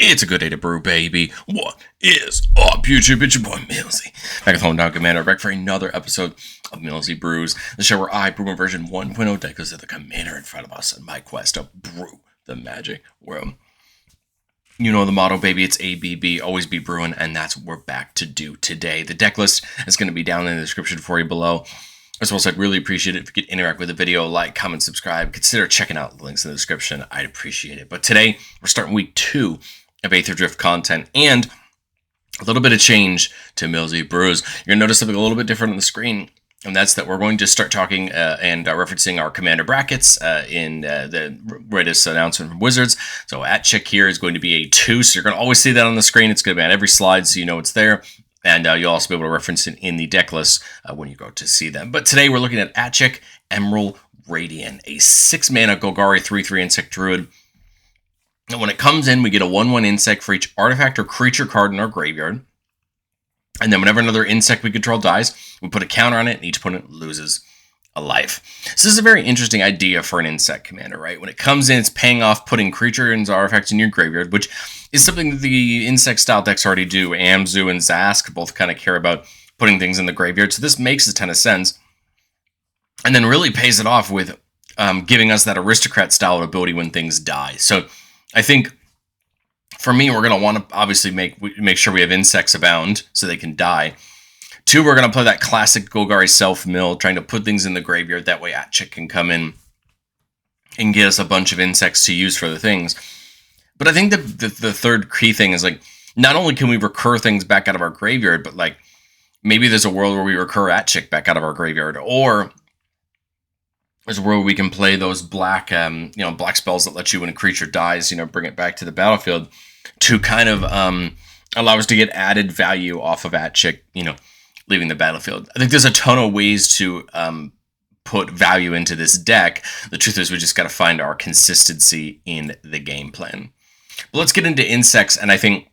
It's a good day to brew, baby. What is up, YouTube? It's your boy, Millsy. Back at home down Commander, back for another episode of Millsy Brews, the show where I brew my version 1.0 decks of the Commander in front of us in my quest to brew the magic world. You know the motto, baby. It's ABB, always be brewing, and that's what we're back to do today. The deck list is going to be down in the description for you below. As well as I'd really appreciate it if you could interact with the video, like, comment, subscribe. Consider checking out the links in the description. I'd appreciate it. But today, we're starting week 2 of Aether Drift content, and a little bit of change to Millsy Brews. You're going to notice something a little bit different on the screen, and that's that we're going to start talking and referencing our commander brackets in the latest announcement from Wizards. So Aatchik here is going to be a 2, so you're going to always see that on the screen. It's going to be on every slide, so you know it's there. And you'll also be able to reference it in the deck list when you go to see them. But today we're looking at Aatchik Emerald Radian, a 6-mana Golgari 3/3 insect druid. And when it comes in, we get a 1/1 insect for each artifact or creature card in our graveyard. And then whenever another insect we control dies, we put a counter on it, and each opponent loses a life. So this is a very interesting idea for an insect commander, right? When it comes in, it's paying off putting creature and artifacts in your graveyard, which is something that the insect style decks already do. Amzu and Zask both kind of care about putting things in the graveyard, so this makes a ton of sense. And then really pays it off with giving us that aristocrat style ability when things die. So I think for me, we're going to want to obviously make sure we have insects abound so they can die. 2, we're going to play that classic Golgari self-mill, trying to put things in the graveyard. That way Aatchik can come in and get us a bunch of insects to use for the things. But I think the third key thing is, like, not only can we recur things back out of our graveyard, but, like, maybe there's a world where we recur Aatchik back out of our graveyard, or there's a world where we can play those black spells that let you, when a creature dies, bring it back to the battlefield to kind of allow us to get added value off of Aatchik, leaving the battlefield. I think there's a ton of ways to put value into this deck. The truth is, we just got to find our consistency in the game plan. But let's get into insects, and I think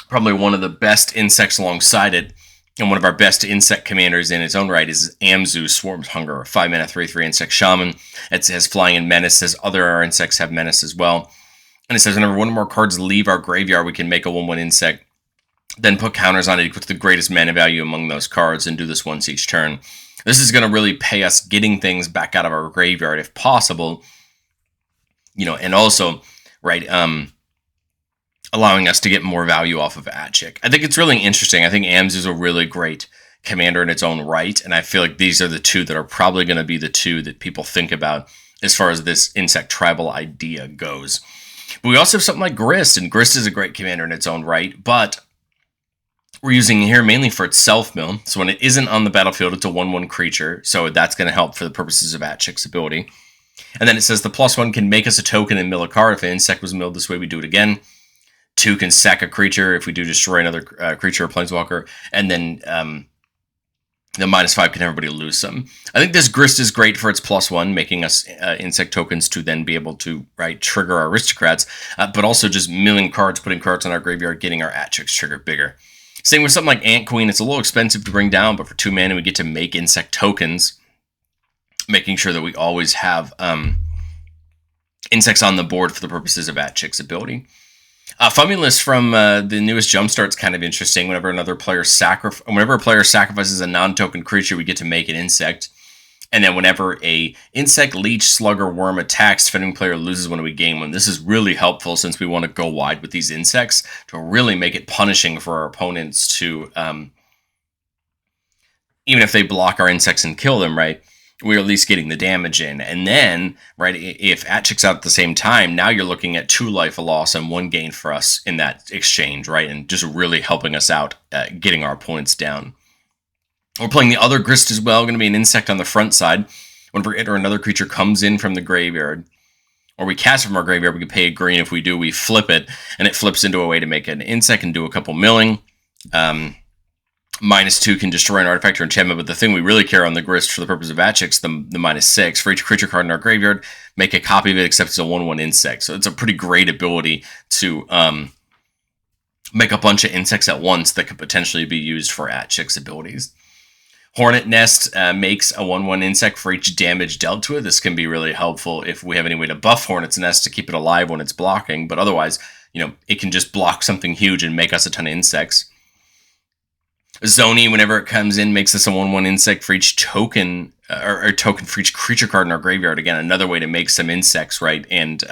probably one of the best insects alongside it, and one of our best insect commanders in its own right, is Amzu Swarm's Hunger, a 5-mana 3/3 insect shaman. It has flying and menace, as other insects have menace as well. And it says whenever one or more cards leave our graveyard, we can make a 1/1 insect, then put counters on it equal to the greatest mana value among those cards, and do this once each turn. This is going to really pay us getting things back out of our graveyard if possible, and also, right, allowing us to get more value off of Aatchik. I think it's really interesting. I think Amzu is a really great commander in its own right, and I feel like these are the 2 that are probably going to be the 2 that people think about as far as this insect tribal idea goes. But we also have something like Grist, and Grist is a great commander in its own right, but we're using it here mainly for its self-mill. So when it isn't on the battlefield, it's a 1/1 creature, so that's going to help for the purposes of Aatchik's ability. And then it says the +1 can make us a token and mill a card. If an insect was milled this way, we do it again. 2 can sack a creature if we do destroy another creature or planeswalker. And then the -5 can everybody lose some. I think this Grist is great for its +1, making us insect tokens to then be able to trigger our aristocrats, but also just milling cards, putting cards on our graveyard, getting our Aatchik's trigger bigger. Same with something like Ant Queen. It's a little expensive to bring down, but for 2 mana we get to make insect tokens, making sure that we always have insects on the board for the purposes of Aatchik's ability. Famulus from the newest Jumpstart's kind of interesting. Whenever a player sacrifices a non-token creature, we get to make an insect. And then whenever a insect, leech, slug, or worm attacks, defending player loses when we gain 1. This is really helpful since we want to go wide with these insects to really make it punishing for our opponents to, even if they block our insects and kill them, right, we're at least getting the damage in. And then, right, if Aatchik's out at the same time, now you're looking at 2 life loss and 1 gain for us in that exchange, right, and just really helping us out getting our opponents down. We're playing the other Grist as well, going to be an insect on the front side. Whenever it or another creature comes in from the graveyard, or we cast it from our graveyard, we can pay a green. If we do, we flip it, and it flips into a way to make an insect and do a couple milling. -2 can destroy an artifact or enchantment, but the thing we really care on the Grist for the purpose of Aatchik's the -6. For each creature card in our graveyard, make a copy of it, except it's a 1/1 insect. So it's a pretty great ability to make a bunch of insects at once that could potentially be used for Aatchik's abilities. Hornet Nest makes a 1/1 insect for each damage dealt to it. This can be really helpful if we have any way to buff Hornet's Nest to keep it alive when it's blocking, but otherwise, it can just block something huge and make us a ton of insects. Zoni, whenever it comes in, makes us a 1/1 insect for each token, or token for each creature card in our graveyard. Again, another way to make some insects, right? And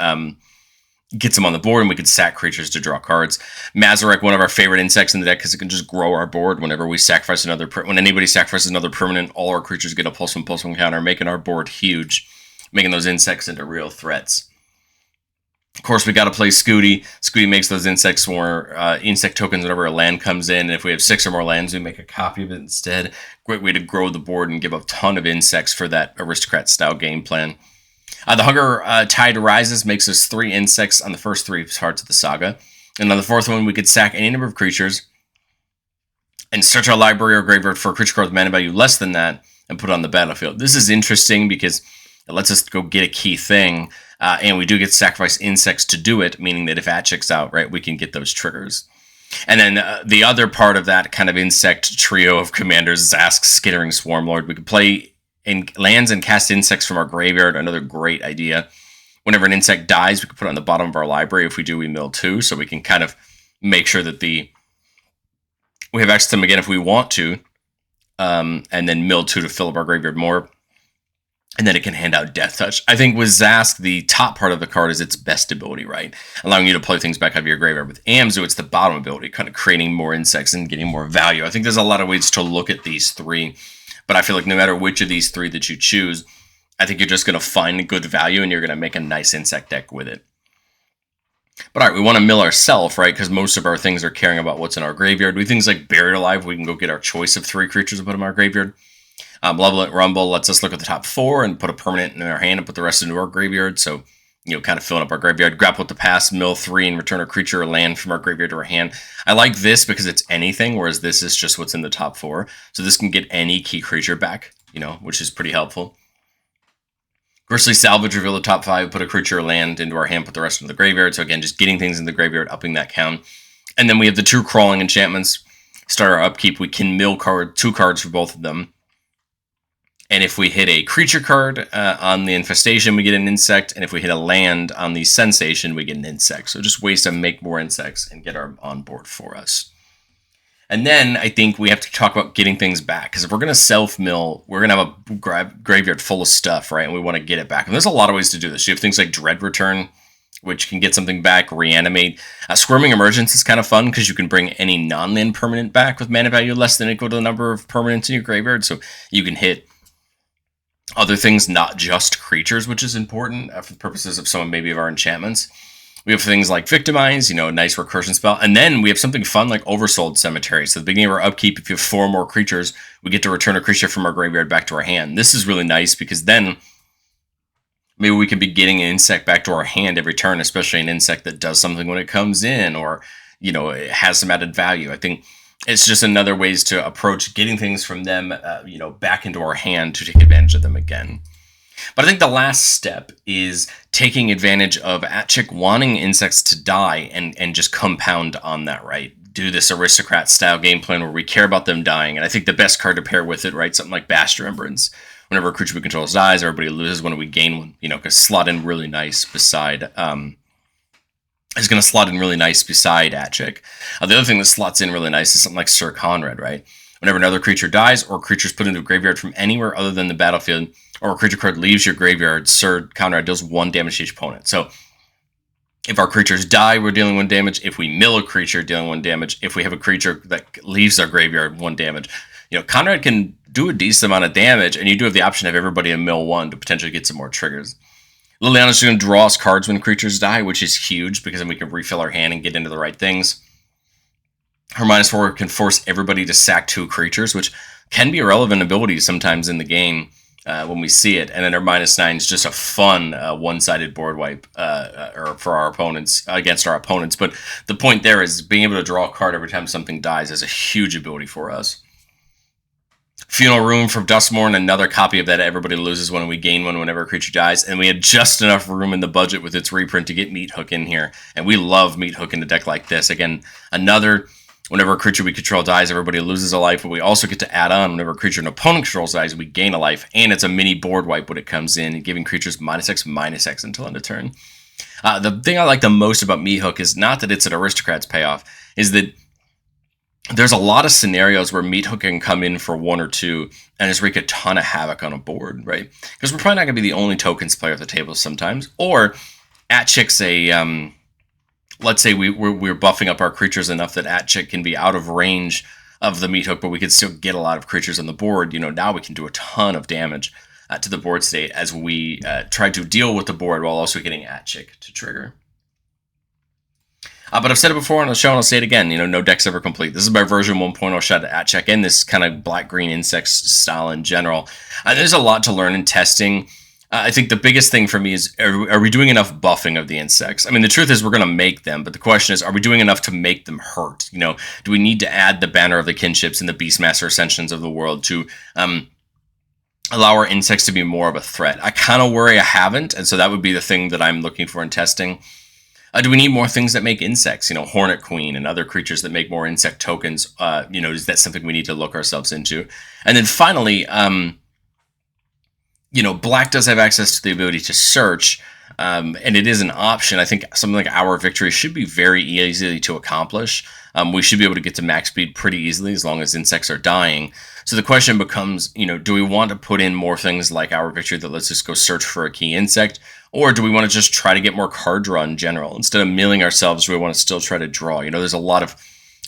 gets them on the board, and we can sack creatures to draw cards. Mazarek, one of our favorite insects in the deck, because it can just grow our board whenever we sacrifice when anybody sacrifices another permanent, all our creatures get a +1/+1 counter, making our board huge, making those insects into real threats. Of course, we got to play Scooty. Scooty makes those insects more insect tokens whenever a land comes in. And if we have 6 or more lands, we make a copy of it instead. Great way to grow the board and give a ton of insects for that aristocrat-style game plan. The Hunger Tide Rises makes us 3 insects on the first 3 parts of the saga. And on the 4th one, we could sack any number of creatures and search our library or graveyard for a creature card with mana value less than that and put it on the battlefield. This is interesting because it lets us go get a key thing. And we do get to sacrifice insects to do it, meaning that if Aatchik's out, right, we can get those triggers. And then the other part of that kind of insect trio of commanders is Zask, Skittering Swarmlord. We can play in lands and cast insects from our graveyard, another great idea. Whenever an insect dies, we can put it on the bottom of our library. If we do, we mill 2, so we can kind of make sure that we have access to them again if we want to, and then mill 2 to fill up our graveyard more. And then it can hand out Death Touch. I think with Zask, the top part of the card is its best ability, right? Allowing you to play things back out of your graveyard. With Amzu, it's the bottom ability, kind of creating more insects and getting more value. I think there's a lot of ways to look at these 3. But I feel like no matter which of these 3 that you choose, I think you're just going to find good value and you're going to make a nice insect deck with it. But all right, we want to mill ourselves, right? Because most of our things are caring about what's in our graveyard. We things like Buried Alive, we can go get our choice of 3 creatures to put in our graveyard. Malevolent Rumble lets us look at the top 4 and put a permanent in our hand and put the rest into our graveyard. So, kind of filling up our graveyard. Grapple with the Past, mill 3, and return a creature or land from our graveyard to our hand. I like this because it's anything, whereas this is just what's in the top 4. So this can get any key creature back, which is pretty helpful. Grisly Salvage, reveal the top 5, put a creature or land into our hand, put the rest into the graveyard. So again, just getting things in the graveyard, upping that count. And then we have the 2 crawling enchantments. Start our upkeep. We can mill 2 cards for both of them. And if we hit a creature card on the Infestation, we get an insect. And if we hit a land on the Sensation, we get an insect. So just ways to make more insects and get our on board for us. And then I think we have to talk about getting things back. Because if we're going to self-mill, we're going to have a graveyard full of stuff, right? And we want to get it back. And there's a lot of ways to do this. You have things like Dread Return, which can get something back, reanimate. Squirming Emergence is kind of fun because you can bring any non-land permanent back with mana value less than equal to the number of permanents in your graveyard. So you can hit other things, not just creatures, which is important for the purposes of some maybe of our enchantments. We have things like Victimize, a nice recursion spell. And then we have something fun like Oversold Cemetery. So at the beginning of our upkeep, if you have 4 more creatures, we get to return a creature from our graveyard back to our hand. This is really nice because then maybe we can be getting an insect back to our hand every turn, especially an insect that does something when it comes in or, it has some added value. I think it's just another ways to approach getting things from them, back into our hand to take advantage of them again. But I think the last step is taking advantage of Aatchik wanting insects to die and just compound on that, right? Do this aristocrat-style game plan where we care about them dying. And I think the best card to pair with it, right? Something like Vast Remembrance. Whenever a creature we control dies, everybody loses one and we gain one. Because slot in really nice beside is going to slot in really nice beside Aatchik. The other thing that slots in really nice is something like Sir Conrad, right? Whenever another creature dies or creatures put into a graveyard from anywhere other than the battlefield, or a creature card leaves your graveyard, Sir Conrad deals 1 damage to each opponent. So if our creatures die, we're dealing 1 damage. If we mill a creature, dealing 1 damage. If we have a creature that leaves our graveyard, 1 damage. Conrad can do a decent amount of damage, and you do have the option of everybody to mill 1 to potentially get some more triggers. Liliana's going to draw us cards when creatures die, which is huge because then we can refill our hand and get into the right things. Her -4 can force everybody to sack 2 creatures, which can be a relevant ability sometimes in the game when we see it. And then her -9 is just a fun one-sided board wipe or for our opponents, against our opponents. But the point there is being able to draw a card every time something dies is a huge ability for us. Funeral Room from Duskmorn, another copy of that. Everybody loses one and we gain one whenever a creature dies. And we had just enough room in the budget with its reprint to get Meat Hook in here. And we love Meat Hook in a deck like this. Again, another, whenever a creature we control dies, everybody loses a life. But we also get to add on, whenever a creature an opponent controls dies, we gain a life. And it's a mini board wipe when it comes in, giving creatures -X/-X until end of turn. The thing I like the most about Meat Hook is not that it's an Aristocrat's payoff, is that there's a lot of scenarios where Meat Hook can come in for 1 or 2 and just wreak a ton of havoc on a board, right? Because we're probably not going to be the only tokens player at the table sometimes. Or Aatchik's a, let's say we're buffing up our creatures enough that Aatchik can be out of range of the Meat Hook, but we can still get a lot of creatures on the board. Now we can do a ton of damage to the board state as we try to deal with the board while also getting Aatchik to trigger. But I've said it before on the show, and I'll say it again. No deck's ever complete. This is my version 1.0 shot at Aatchik and this kind of black-green insects style in general. There's a lot to learn in testing. I think the biggest thing for me is, are we doing enough buffing of the insects? I mean, the truth is we're going to make them, but the question is, are we doing enough to make them hurt? Do we need to add the Banner of the Kinships and the Beastmaster Ascensions of the world to allow our insects to be more of a threat? I kind of worry I haven't, and so that would be the thing that I'm looking for in testing. Do we need more things that make insects? Hornet Queen and other creatures that make more insect tokens. Is that something we need to look ourselves into? And then finally, black does have access to the ability to search, and it is an option. I think something like Hour of Victory should be very easy to accomplish. We should be able to get to max speed pretty easily as long as insects are dying. So the question becomes, do we want to put in more things like Hour of Victory that lets us go search for a key insect? Or do we want to just try to get more card draw in general? Instead of milling ourselves, we want to still try to draw. There's a lot of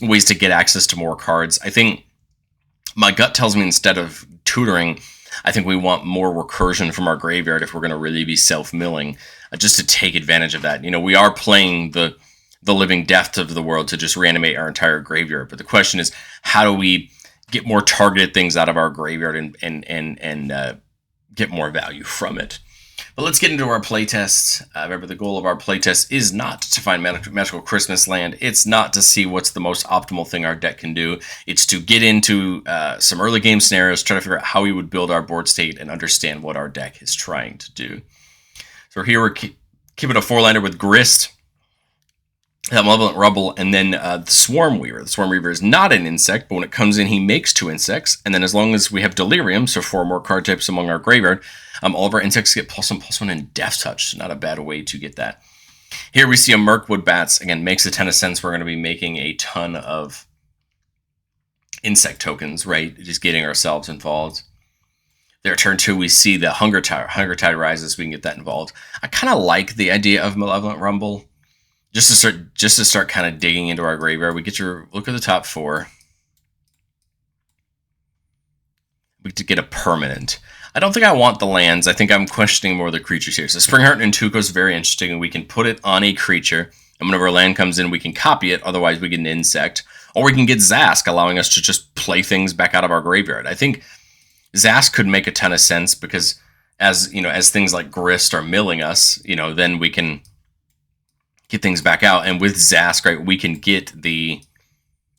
ways to get access to more cards. I think my gut tells me instead of tutoring, I think we want more recursion from our graveyard if we're going to really be self-milling, just to take advantage of that. We are playing the living death of the world to just reanimate our entire graveyard. But the question is, how do we get more targeted things out of our graveyard and get more value from it? But let's get into our playtest. Remember, the goal of our playtest is not to find magical Christmas land. It's not to see what's the most optimal thing our deck can do. It's to get into some early game scenarios, try to figure out how we would build our board state and understand what our deck is trying to do. So here we're keeping a 4-liner with Grist, Malevolent Rumble, and then the Swarm Weaver. The Swarm Weaver is not an insect, but when it comes in, he makes 2 insects. And then as long as we have Delirium, so 4 more card types among our graveyard, all of our insects get +1/+1 and Death Touch. Not a bad way to get that. Here we see a Mirkwood Bats. Again, makes a ton of sense. We're going to be making a ton of insect tokens, right? Just getting ourselves involved. There, turn 2, we see the Hunger Tide. Hunger Tide rises. We can get that involved. I kind of like the idea of Malevolent Rumble. Just to start kind of digging into our graveyard. We get to look at the top 4. We get to get a permanent. I don't think I want the lands. I think I'm questioning more the creatures here. So Springheart and Tuco is very interesting, and we can put it on a creature, and whenever a land comes in, we can copy it. Otherwise, we get an insect. Or we can get Zask, allowing us to just play things back out of our graveyard. I think Zask could make a ton of sense because as things like Grist are milling us, then we can get things back out, and with Zask, right, we can get the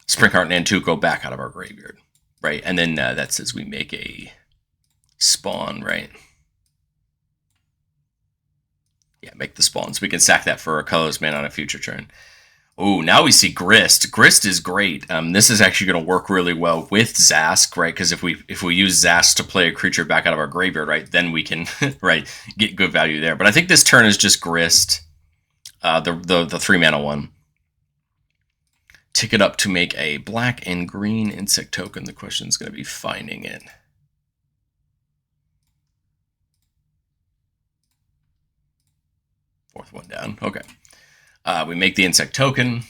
Springheart and Tuco back out of our graveyard, right? And then that says we make a spawn, right? Yeah, make the spawn, so we can sack that for a colorless man on a future turn. Oh, now we see Grist. Grist is great. This is actually going to work really well with Zask, right? Because if we use Zask to play a creature back out of our graveyard, right, then we can right get good value there. But I think this turn is just Grist. The 3-mana one. Tick it up to make a black and green insect token. The question is going to be finding it. Fourth one down. Okay. We make the insect token.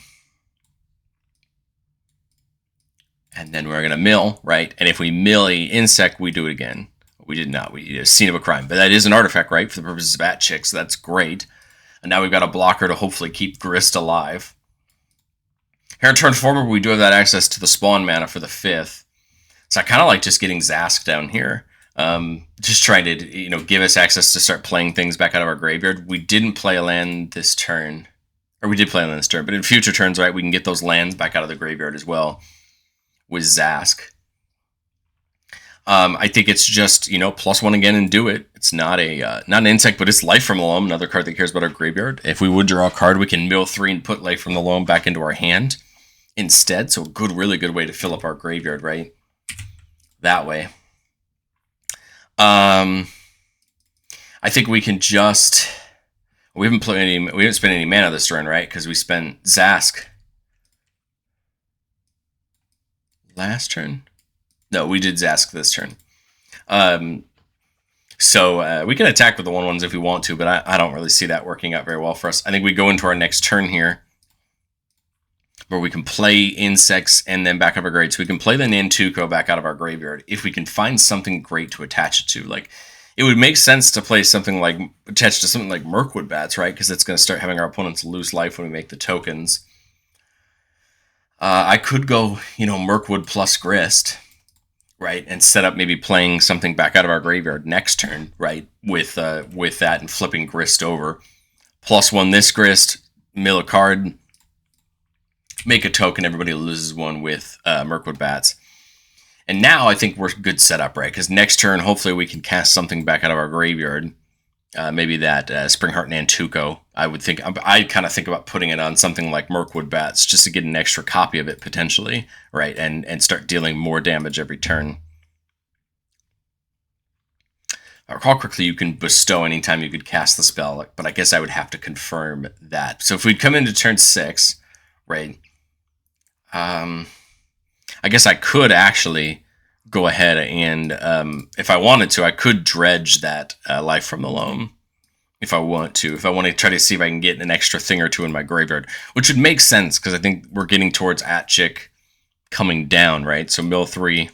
And then we're going to mill, right? And if we mill a insect, we do it again. We did not. We did a Scene of a Crime. But that is an artifact, right? For the purposes of Aatchik, so that's great. And now we've got a blocker to hopefully keep Grist alive. Here in turn 4, we do have that access to the spawn mana for the 5th. So I kind of like just getting Zask down here. Just trying to, give us access to start playing things back out of our graveyard. We didn't play a land this turn. Or we did play a land this turn. But in future turns, right, we can get those lands back out of the graveyard as well with Zask. I think it's just, +1 again and do it. It's not an insect, but it's Life from the Loam, another card that cares about our graveyard. If we would draw a card, we can mill 3 and put Life from the Loam back into our hand instead. So a really good way to fill up our graveyard, right? That way. I think we can just... We haven't spent any mana this turn, right? Because we spent Zask last turn. No, we did Zask this turn. So we can attack with the 1/1s if we want to, but I don't really see that working out very well for us. I think we go into our next turn here, where we can play insects and then back up our grade. So we can play the Nantuko back out of our graveyard if we can find something great to attach it to. Like, it would make sense to play something like attached to something like Mirkwood Bats, right? Because it's going to start having our opponents lose life when we make the tokens. I could go, Mirkwood plus Grist, right, and set up maybe playing something back out of our graveyard next turn, right, with that and flipping Grist over. +1 this Grist, mill a card, make a token, everybody loses one with Mirkwood Bats. And now I think we're good setup, right? Because next turn, hopefully we can cast something back out of our graveyard. Maybe that Springheart Nantuko. I kind of think about putting it on something like Mirkwood Bats just to get an extra copy of it potentially, right? And start dealing more damage every turn. If I recall correctly, you can bestow anytime you could cast the spell, but I guess I would have to confirm that. So if we'd come into turn 6, right? I guess I could actually go ahead and, if I wanted to, I could dredge that Life from the Loam if I want to. If I want to try to see if I can get an extra thing or two in my graveyard, which would make sense because I think we're getting towards Aatchik coming down, right? So mill 3.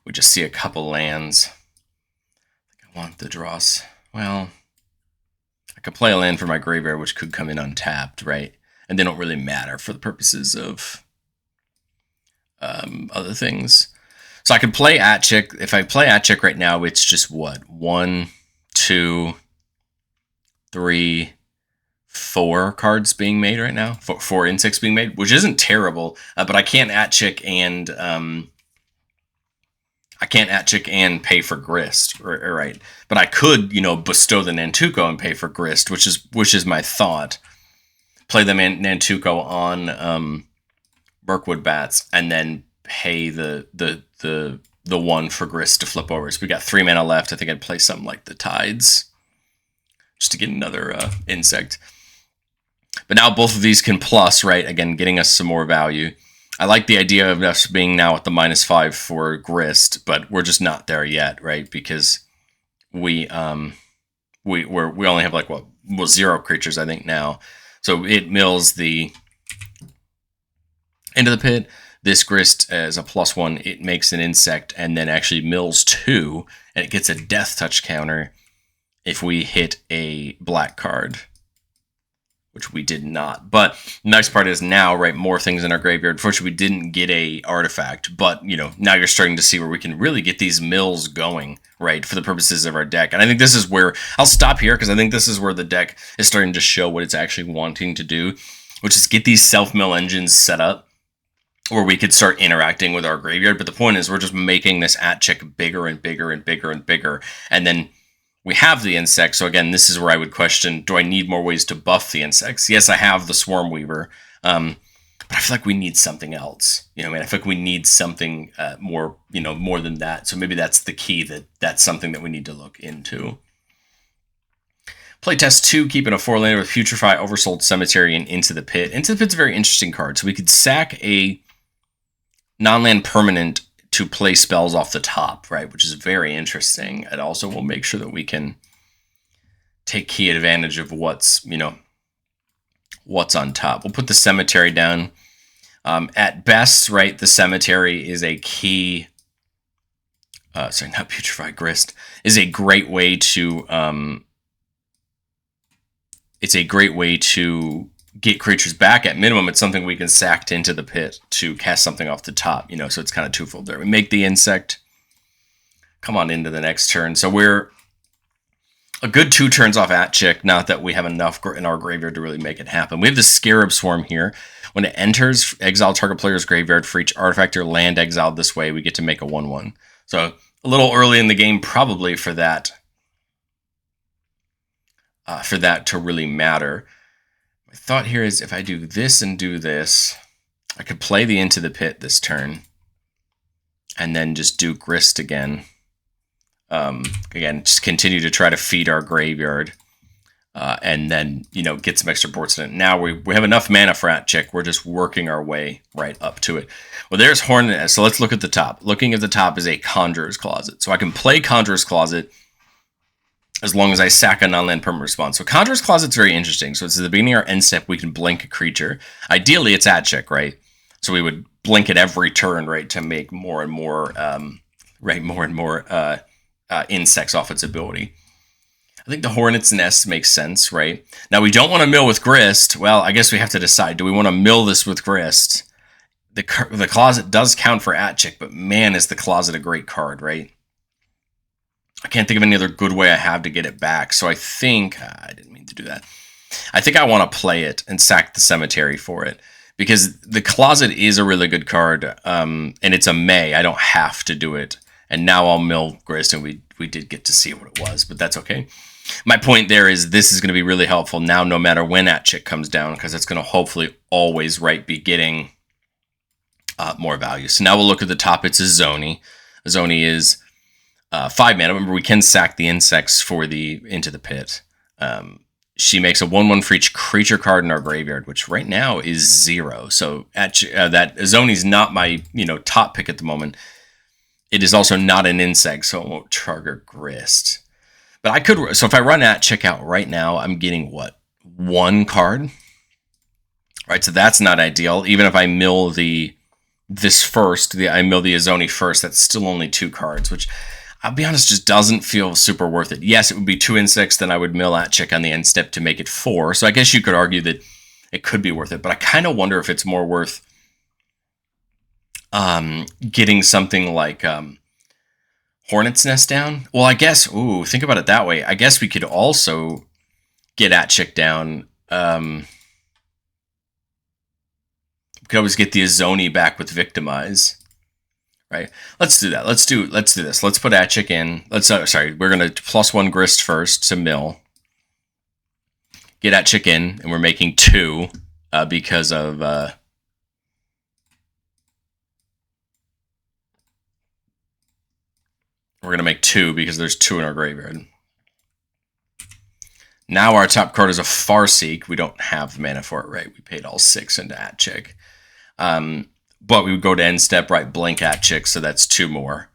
We just see a couple lands. I want the draws. Well, I could play a land for my graveyard, which could come in untapped, right? And they don't really matter for the purposes of other things. So I could play Aatchik. If I play Aatchik right now, it's just what? 1, 2, 3, 4 cards being made right now. 4 insects being made, which isn't terrible. But I can't Aatchik and pay for Grist, right? But I could, bestow the Nantuko and pay for Grist, which is my thought. Play the Nantuko on Mirkwood Bats, and then pay the 1 for Grist to flip over. So we got 3 mana left. I think I'd play something like the Tides, just to get another insect. But now both of these can plus, right? Again, getting us some more value. I like the idea of us being now at the -5 for Grist, but we're just not there yet, right? Because we only have like 0 creatures, I think, now. So it mills the into the pit. This Grist as a +1, it makes an insect and then actually mills 2, and it gets a death touch counter if we hit a black card, which we did not. But the nice part is now, right, more things in our graveyard. Fortunately, we didn't get a artifact, but now you're starting to see where we can really get these mills going, right, for the purposes of our deck. And I think this is where I'll stop here, because I think this is where the deck is starting to show what it's actually wanting to do, which is get these self-mill engines set up where we could start interacting with our graveyard. But the point is, we're just making this Aatchik bigger and bigger and bigger and bigger. And then we have the insects. So again, this is where I would question, do I need more ways to buff the insects? Yes, I have the Swarm Weaver. But I feel like we need something else. I feel like we need something more, more than that. So maybe that's the key, that's something that we need to look into. Playtest 2, keeping a 4-laner with Putrefy, Oversold Cemetery, and Into the Pit. Into the Pit's a very interesting card. So we could sack a non-land permanent to play spells off the top, right? Which is very interesting. It also will make sure that we can take key advantage of what's on top. We'll put the Cemetery down. At best, right, the Cemetery is a key. Sorry, not Putrefy, Grist is a great way to. It's a great way to get creatures back. At minimum, it's something we can sack Into the Pit to cast something off the top, so it's kind of twofold there. We make the insect, come on into the next turn. So we're a good 2 turns off Aatchik, not that we have enough in our graveyard to really make it happen. We have the Scarab Swarm here. When it enters, exile target player's graveyard for each artifact or land exiled this way, we get to make a 1/1. So a little early in the game, probably for that to really matter. My thought here is if I do this and do this, I could play the Into the Pit this turn and then just do Grist again. Again, just continue to try to feed our graveyard. and then, get some extra boards in it. Now we have enough mana for Aatchik. We're just working our way right up to it. Well, there's Hornet. So let's look at the top. Looking at the top is a Conjurer's Closet. So I can play Conjurer's Closet as long as I sack a non-land permanent response. So Conjurer's Closet's very interesting. So it's at the beginning of our end step, we can blink a creature. Ideally, it's Aatchik, right? So we would blink it every turn, right, to make more and more, insects off its ability. I think the Hornet's Nest makes sense, right? Now, we don't want to mill with Grist. Well, I guess we have to decide. Do we want to mill this with Grist? The Closet does count for Aatchik, but man, is the Closet a great card, right? I can't think of any other good way I have to get it back. So I think... I didn't mean to do that. I think I want to play it and sack the Cemetery for it. Because the Closet is a really good card, and it's a May. I don't have to do it. And now I'll mill Grist, and we did get to see what it was, but that's okay. My point there is this is going to be really helpful now no matter when Aatchik comes down, because it's going to hopefully always, right, be getting more value. So now we'll look at the top. It's a Zoni. A Zoni is 5 mana. Remember, we can sack the insects for the Into the Pit. She makes a 1/1 for each creature card in our graveyard, which right now is 0. So that Zoni's not my top pick at the moment. It is also not an insect, so it won't trigger Grist. But I could, so if I run Aatchik out right now, I'm getting what? 1 card? Right, so that's not ideal. Even if I mill this first, I mill the Azoni first, that's still only 2 cards, which I'll be honest, just doesn't feel super worth it. Yes, it would be 2 insects, then I would mill Aatchik on the end step to make it 4. So I guess you could argue that it could be worth it, but I kind of wonder if it's more worth getting something like Hornet's Nest down. Well, I guess, think about it that way. I guess we could also get Aatchik down. We could always get the Azoni back with Victimize. Right? Let's do that. Let's do this. Let's put Aatchik in. We're going to +1 Grist first to mill. Get Aatchik in, and we're making 2 because of... We're going to make 2 because there's 2 in our graveyard. Now our top card is a Farseek. We don't have the mana for it, right? We paid all 6 into Aatchik. But we would go to end step, right? Blink Aatchik, so that's 2 more.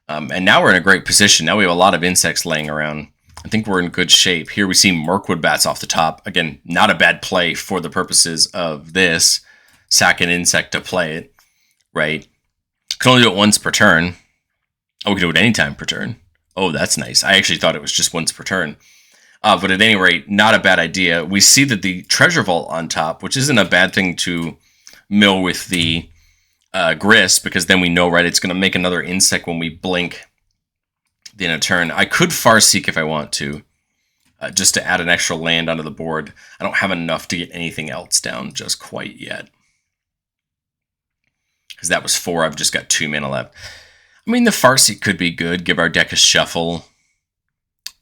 And now we're in a great position. Now we have a lot of insects laying around. I think we're in good shape. Here we see Mirkwood Bats off the top. Again, not a bad play for the purposes of this. Sack an insect to play it, right? Can only do it once per turn. Oh, we can do it anytime per turn. Oh, that's nice. I actually thought it was just once per turn. But at any rate, not a bad idea. We see that the Treasure Vault on top, which isn't a bad thing to mill with the Grist, because then we know, right, it's going to make another insect when we blink in a turn. I could Farseek if I want to, just to add an extra land onto the board. I don't have enough to get anything else down just quite yet. Because that was 4. I've just got 2 mana left. I mean, the Farseek could be good. Give our deck a shuffle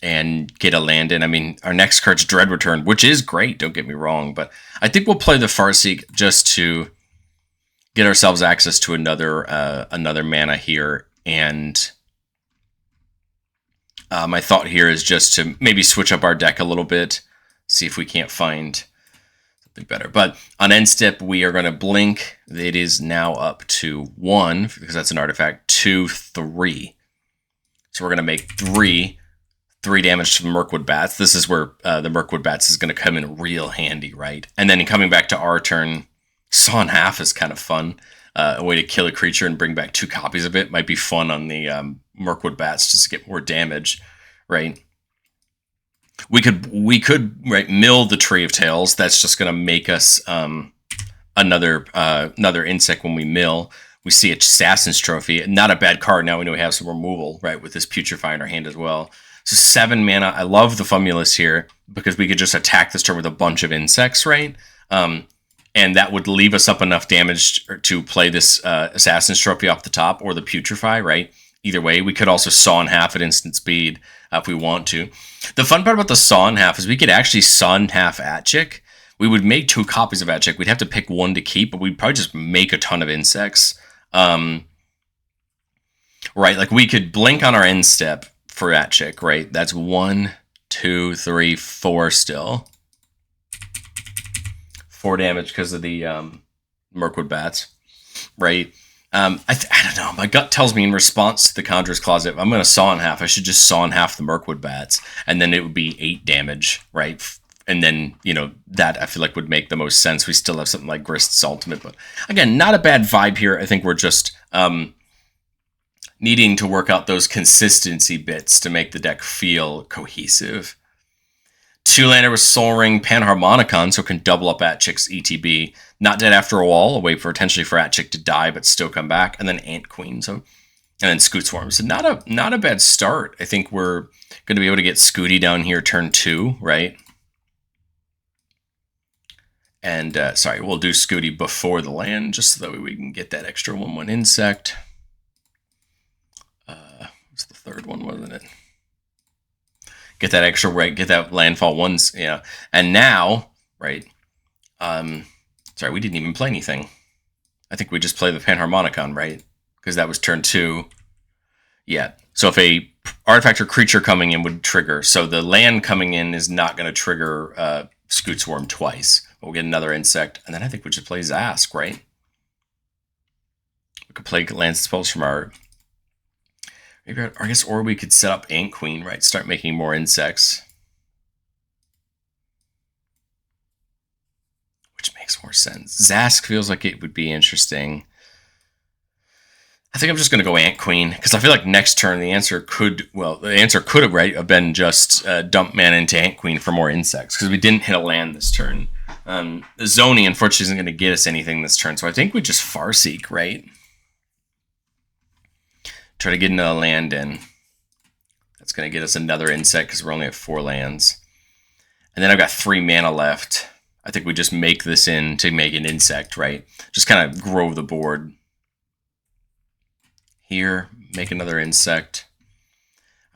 and get a land in. I mean, our next card's Dread Return, which is great, don't get me wrong. But I think we'll play the Farseek just to get ourselves access to another mana here. And my thought here is just to maybe switch up our deck a little bit, see if we can't find something better. But on end step, we are going to blink. It is now up to 1, because that's an artifact, 2, 3. So we're going to make 3 damage to the Mirkwood Bats. This is where the Mirkwood Bats is going to come in real handy, right? And then coming back to our turn, Saw in Half is kind of fun. A way to kill a creature and bring back 2 copies of it might be fun on the Mirkwood Bats just to get more damage, right? We could right, mill the Tree of Tails. That's just going to make us another insect when we mill. We see Assassin's Trophy. Not a bad card. Now we know we have some removal, right, with this Putrefy in our hand as well. So 7 mana. I love the Fumulus here because we could just attack this turn with a bunch of insects, right? And that would leave us up enough damage to play this Assassin's Trophy off the top or the Putrefy, right? Either way, we could also Saw in Half at instant speed if we want to. The fun part about the Saw in Half is we could actually Saw in Half Aatchik. We would make 2 copies of Aatchik. We'd have to pick 1 to keep, but we'd probably just make a ton of insects. Right, like we could blink on our end step for Aatchik, right? That's 1, 2, 3, 4 still. 4 damage because of the Mirkwood Bats, right? I don't know. My gut tells me in response to the Conjurer's Closet, if I'm going to saw in half, I should just saw in half the Mirkwood Bats, and then it would be 8 damage, right? And then, that I feel like would make the most sense. We still have something like Grist's Ultimate, but again, not a bad vibe here. I think we're just needing to work out those consistency bits to make the deck feel cohesive. 2-lander with Soul Ring, Panharmonicon, so it can double up Aatchik's ETB. Not dead after a wall, a way potentially for Aatchik to die, but still come back. And then Ant Queen, and then Scoot Swarm. So not a bad start. I think we're going to be able to get Scooty down here turn 2, right? And, we'll do Scooty before the land, just so that way we can get that extra 1/1 insect. What's the third one, wasn't it? Get that extra, right? Get that landfall once, yeah. And now, right? We didn't even play anything. I think we just play the Panharmonicon, right? Because that was turn 2. Yeah. So if a artifact or creature coming in would trigger, so the land coming in is not going to trigger Scoot Swarm twice. We'll get another insect, and then I think we should play Zask, right? We could play land spells from our. Maybe, I guess, or we could set up Ant Queen, right? Start making more insects. Which makes more sense. Zask feels like it would be interesting. I think I'm just going to go Ant Queen, because I feel like next turn the answer could have been just dump mana into Ant Queen for more insects, because we didn't hit a land this turn. The Zoni, unfortunately, isn't going to get us anything this turn, so I think we just Farseek, right? Try to get another land in. That's going to get us another insect because we're only at 4 lands. And then I've got 3 mana left. I think we just make this in to make an insect, right? Just kind of grow the board. Here, make another insect.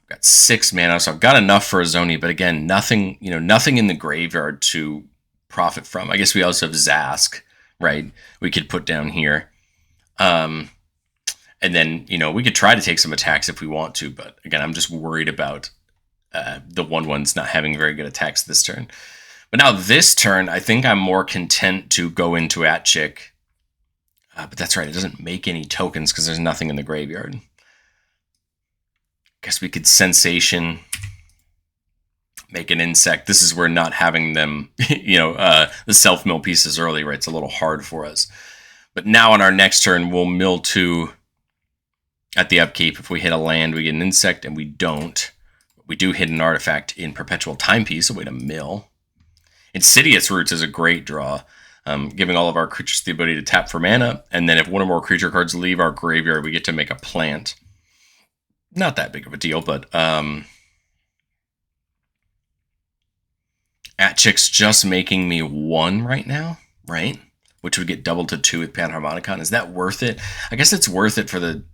I've got 6 mana, so I've got enough for a Zoni, but again, nothing in the graveyard to profit from. I guess we also have Zask, right? We could put down here. And then, we could try to take some attacks if we want to, but again, I'm just worried about the 1/1s not having very good attacks this turn. But now this turn, I think I'm more content to go into Aatchik. But that's right, it doesn't make any tokens because there's nothing in the graveyard. Guess we could Sensation, make an insect. This is where not having them, the self-mill pieces early, right? It's a little hard for us. But now on our next turn, we'll mill 2 at the upkeep. If we hit a land, we get an insect, and we don't. We do hit an artifact in Perpetual Timepiece, a way to mill. Insidious Roots is a great draw, giving all of our creatures the ability to tap for mana, and then if one or more creature cards leave our graveyard, we get to make a plant. Not that big of a deal, but Aatchik's just making me 1 right now, right? Which would get doubled to 2 with Panharmonicon. Is that worth it? I guess it's worth it for the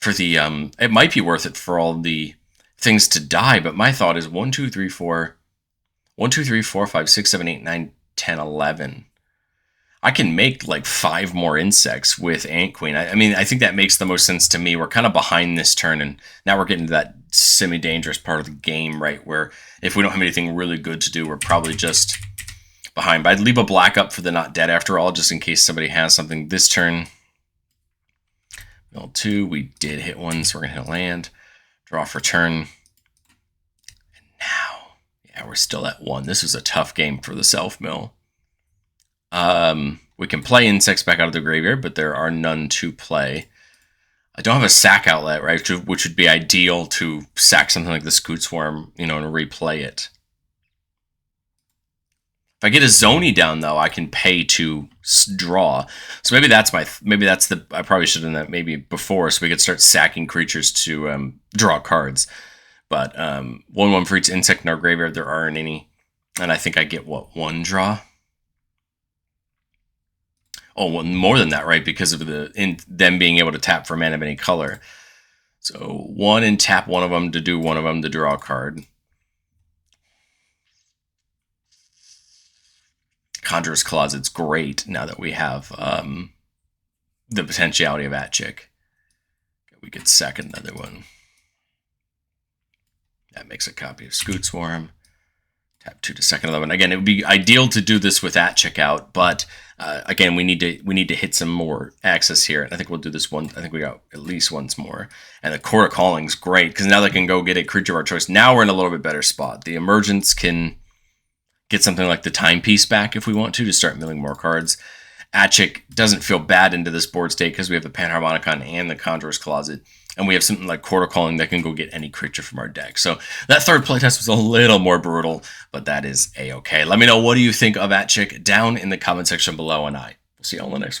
it might be worth it for all the things to die, but my thought is 1, 2, 3, 4, 5, 6, 7, 8, 9, 10, 11. I can make like 5 more insects with Ant Queen. I think that makes the most sense to me. We're kind of behind this turn, and now we're getting to that semi-dangerous part of the game, right? Where if we don't have anything really good to do, we're probably just behind. But I'd leave a black up for the not dead after all, just in case somebody has something this turn. Mill 2, we did hit 1, so we're going to hit a land. Draw for turn. And now, yeah, we're still at 1. This was a tough game for the self-mill. We can play insects back out of the graveyard, but there are none to play. I don't have a sack outlet, right, which would be ideal to sack something like the Scoot Swarm, and replay it. If I get a Zoni down, though, I can pay to draw. So maybe that's I probably should have done that maybe before, so we could start sacking creatures to draw cards. But 1/1 for each insect in our graveyard, there aren't any. And I think I get, 1 draw? Oh, well, more than that, right? Because of them being able to tap for mana of any color. So 1 and tap one of them to do one of them to draw a card. Conjurer's Closet's great now that we have the potentiality of Aatchik. We could sack another one. That makes a copy of Scoot Swarm. Tap 2 to second 11. Again, it would be ideal to do this with Aatchik out, but again, we need to hit some more access here. And I think we'll do this one. I think we got at least once more. And the Court of Calling's great because now they can go get a creature of our choice. Now we're in a little bit better spot. The Emergence can get something like the Timepiece back if we want to start milling more cards. Aatchik doesn't feel bad into this board state because we have the Panharmonicon and the Conjurer's Closet. And we have something like Court of Calling that can go get any creature from our deck. So that third playtest was a little more brutal, but that is A-okay. Let me know, what do you think of Aatchik down in the comment section below, and I will see you all in the next one.